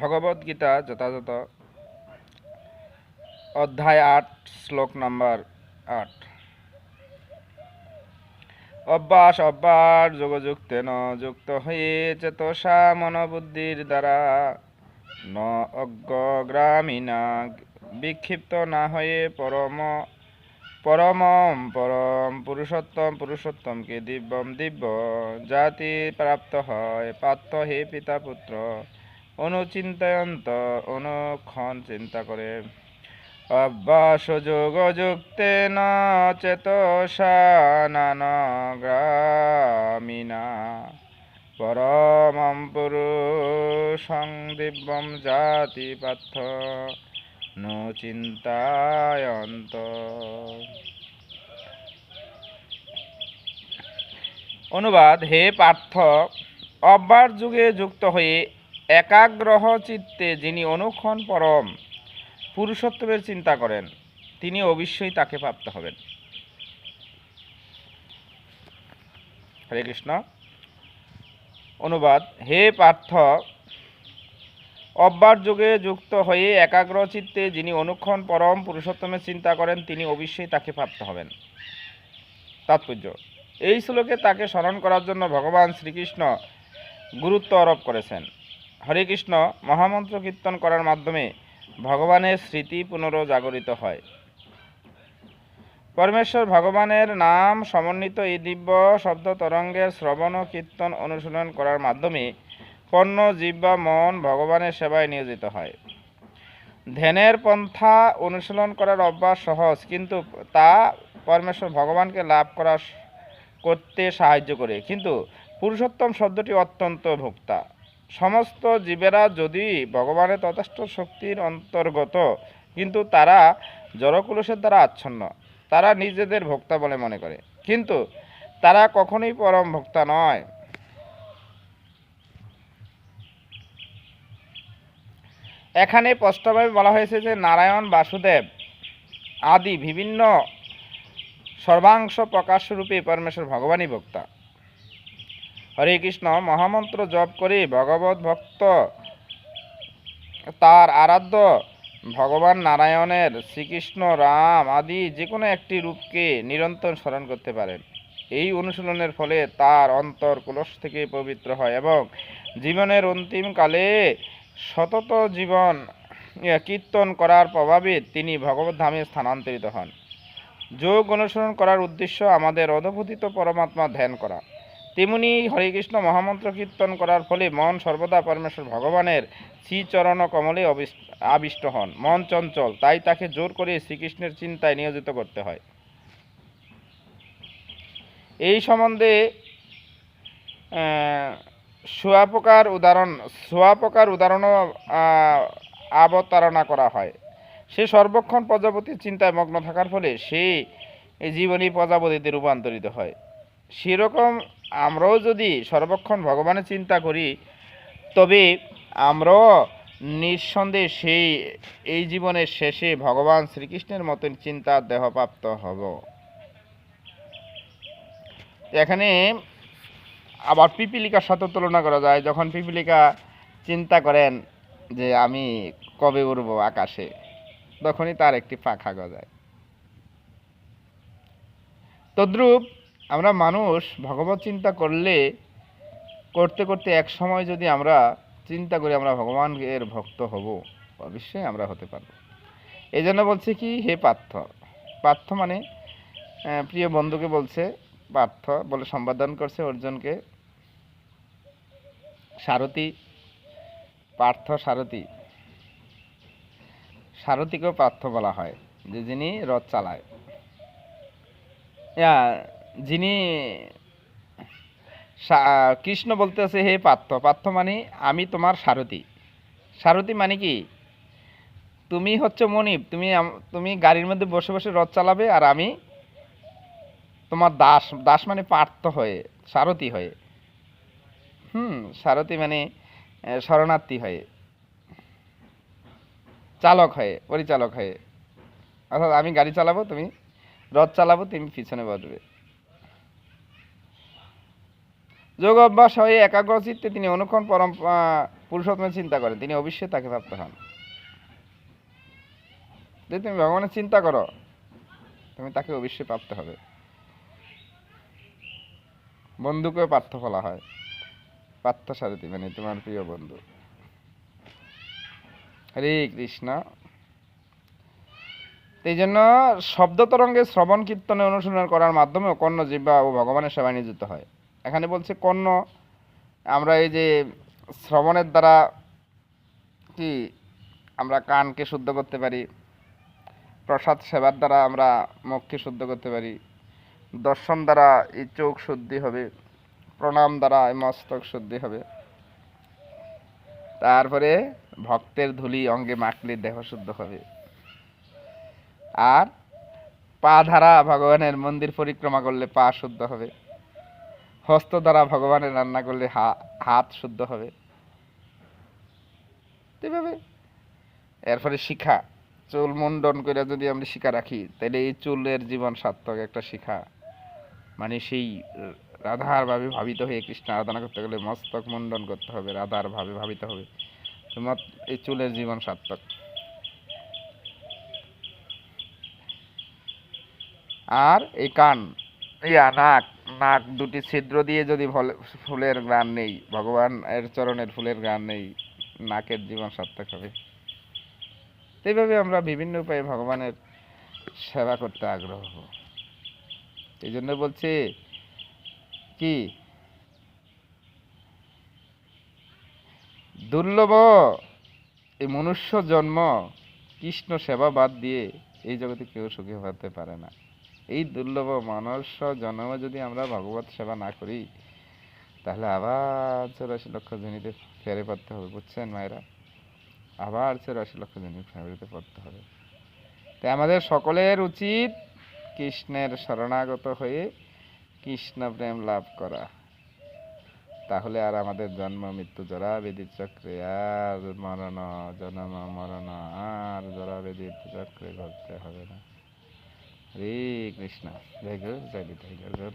ভগবদ্গীতা যথাযথ অধ্যায় ৮ শ্লোক নম্বর ৮। অভ্যাস যোগযুক্তেন যুক্ত হয়ে চেতসা মনোবুদ্ধির দ্বারা ন অজ্ঞগ্রামীণা বিক্ষিপ্ত না হয়ে পরম পুরুষোত্তমকে দিব্য জাতি প্রাপ্ত হয়। পার্থ হে পিতা পুত্র অনুচিন্তয়ন্ত অনুক্ষণ চিন্তা করে। অভ্যাস যোগযুক্তেন চেতসা নানগ্রামীণা পরমং পুরুষং দিব্যং জাতি পার্থ নো চিন্তায়ন্ত। অনুবাদ: হে পার্থ, অভ্যাস যুগে যুক্ত হয়ে একাগ্রহ চিত্তে যিনি অনুক্ষণ পরম পুরুষোত্তমের চিন্তা করেন, তিনি অবশ্যই তাকে প্রাপ্ত হবেন। হরে কৃষ্ণ। অনুবাদ: হে পার্থ, অভ্যাস যুগে যুক্ত হয়ে একাগ্র চিত্তে যিনি অনুক্ষণ পরম পুরুষোত্তমের চিন্তা করেন, তিনি অবশ্যই তাকে প্রাপ্ত হবেন। তাৎপর্য: এই শ্লোকে তাকে স্মরণ করার জন্য ভগবান শ্রীকৃষ্ণ গুরুত্ব আরোপ করেছেন। হরে কৃষ্ণ মহামন্ত্র কীর্তন করার মাধ্যমে ভগবানের স্মৃতি পুনরজাগরিত হয়। পরমেশ্বর ভগবানের নাম সমন্বিত এই দিব্য শব্দ তরঙ্গের শ্রবণ ও কীর্তন অনুশীলন করার মাধ্যমে কর্ণ, জিহ্বা, মন ভগবানের সেবায় নিয়োজিত হয়। ধ্যানের পন্থা অনুশীলন করার অভ্যাস সহজ, কিন্তু তা পরমেশ্বর ভগবানকে লাভ করতে সাহায্য করে। কিন্তু পুরুষোত্তম শব্দটি অত্যন্ত ভোক্তা। সমস্ত জীবেরা যদি ভগবানের যথেষ্ট শক্তির অন্তর্গত, কিন্তু তারা জড়কুলসের দ্বারা আচ্ছন্ন। তারা নিজেদের ভোক্তা বলে মনে করে, কিন্তু তারা কখনোই পরম ভোক্তা নয়। এখানে স্পষ্টভাবে বলা হয়েছে যে নারায়ণ, বাসুদেব আদি বিভিন্ন সর্বাংশ প্রকাশরূপে পরমেশ্বর ভগবানই ভোক্তা। হরে কৃষ্ণ মহামন্ত্র জপ করে ভগবত ভক্ত তার আরাধ্য ভগবান নারায়ণের, শ্রীকৃষ্ণ, রাম আদি যে কোনো একটি রূপকে নিরন্তর স্মরণ করতে পারেন। এই অনুশীলনের ফলে তার অন্তর কলস থেকে পবিত্র হয় এবং জীবনের অন্তিম কালে সতত জীবন কীর্তন করার প্রভাবে তিনি ভগবত ধামে স্থানান্তরিত হন। যোগ অনুসরণ করার উদ্দেশ্য আমাদের অধঃপতিত পরমাত্মা ধ্যান করা। তেমনি হরে কৃষ্ণ মহামন্ত্র কীর্তন করার ফলে মন সর্বদা পরমেশ্বর ভগবানের শ্রীচরণ কমলে আবিষ্ট হন। মন চঞ্চল, তাই তাকে জোর করে শ্রীকৃষ্ণের চিন্তায় নিয়োজিত করতে হয়। এই সম্বন্ধে শুয়াপোকার উদাহরণও অবতারণা করা হয়। সে সর্বক্ষণ প্রজাপতির চিন্তায় মগ্ন থাকার ফলে সে জীবনী প্রজাপতিতে রূপান্তরিত হয়। সেরকম আমরাও যদি সর্বক্ষণ ভগবানের চিন্তা করি, তবে আমরাও নিঃসন্দেহে এই জীবনের শেষে ভগবান শ্রীকৃষ্ণের মতন চিন্তার দেহপ্রাপ্ত হব। এখানে আবার পিপীলিকার সাথে তুলনা করা যায়। যখন পিপীলিকা চিন্তা করেন যে আমি কবে উড়ব আকাশে, তখনই তার একটি পাখা গজায়। তদ্রূপ আমরা মানুষ ভগবত চিন্তা করতে করতে এক সময় যদি আমরা চিন্তা করি আমরা ভগবানের ভক্ত হব, অবশ্যই আমরা হতে পারব। এই জন্য বলছে কি, হে পার্থ মানে প্রিয় বন্ধুকে বলছে, পার্থ বলে সম্বোধন করছে অর্জুনকে। সারথীকেও পার্থ বলা হয়, যে যিনি রথ চালায়। যিনি কৃষ্ণ বলতেছে হে পার্থ মানে আমি তোমার সারথী মানে কি, তুমি হচ্ছে মনিব, তুমি গাড়ির মধ্যে বসে বসে রথ চালাবে, আর আমি তোমার দাস মানে পার্থ হয়ে, সারথী হয়ে। সারথী মানে শরণার্থী হয়ে, পরিচালক হয়ে। অর্থাৎ আমি গাড়ি চালাবো, তুমি রথ চালাবো, তুমি পিছনে বসবে। যোগ অভ্যাস হয়ে একাগ্র চিত্তে তিনি অনুক্ষণ পরম পুরুষোত্তমের চিন্তা করেন, তিনি অবশ্যই তাকে প্রাপ্ত হন। যদি তুমি ভগবানের চিন্তা করো, তুমি তাকে অবশ্যই প্রাপ্ত হবে। বন্ধুকেও পার্থ বলা হয়, পার্থ সারথি মানে তোমার প্রিয় বন্ধু। হরে কৃষ্ণ। এই জন্য শব্দ তরঙ্গে শ্রবণ কীর্তনে অনুশীলন করার মাধ্যমেও কর্ণ জিহ্বা ও ভগবানের সেবায় নিযুক্ত হয়। এখানে বলছে কর্ণ, আমরা এই যে শ্রবণের দ্বারা কি আমরা কানকে শুদ্ধ করতে পারি, প্রসাদ সেবার দ্বারা আমরা মুখকে শুদ্ধ করতে পারি, দর্শন দ্বারা এই চোখ শুদ্ধি হবে, প্রণাম দ্বারা এই মস্তক শুদ্ধি হবে, তারপরে ভক্তের ধুলি অঙ্গে মাখলে দেহ শুদ্ধ হবে, আর পা দ্বারা ভগবানের মন্দির পরিক্রমা করলে পা শুদ্ধ হবে, হস্ত দ্বারা ভগবানের রান্না করলে হাত শুদ্ধ হবে। এভাবে এরপরে শিখা, চুল মুন্ডন করে যদি আমরা শিখা রাখি, তাহলে এই চুলের জীবন সার্থক একটা শিখা। মানে সেই রাধার ভাবে ভাবিত হয়ে কৃষ্ণ আরাধনা করতে গেলে মস্তক মুন্ডন করতে হবে, রাধার ভাবে ভাবিত হবে, তোমার এই চুলের জীবন সার্থক। আর এই কান, নাক, নাক দুটি ছিদ্র দিয়ে যদি ফুলের গ্রান নেই, ভগবান এর চরণের ফুলের গ্রান নেই, নাকের জীবন সার্থক হবে। এইভাবে আমরা বিভিন্ন উপায়ে ভগবানের সেবা করতে আগ্রহ হব। এই জন্য বলছে কি, দুর্লভ এই মনুষ্য জন্ম কৃষ্ণ সেবা বাদ দিয়ে এই জগতে কেউ সুখী হতে পারে না। এই দুর্লভ মনুষ্য জন্ম যদি আমরা ভগবত সেবা না করি, তাহলে আবার 84 লক্ষ জনিতে ফেরে পড়তে হবে। বুঝছেন মায়েরা? আবার 84 লক্ষ জনি ফেরিতে পড়তে হবে। তাই আমাদের সকলের উচিত কৃষ্ণের শরণাগত হয়ে কৃষ্ণ প্রেম লাভ করা। তাহলে আর আমাদের জন্ম মৃত্যু জরা বেদির চক্রে আর মরণ, জন্ম মরণ আর জরা বেদির চক্রে ঘটতে হবে না। হরে কৃষ্ণ। জয় গুরু, জয় গুরু।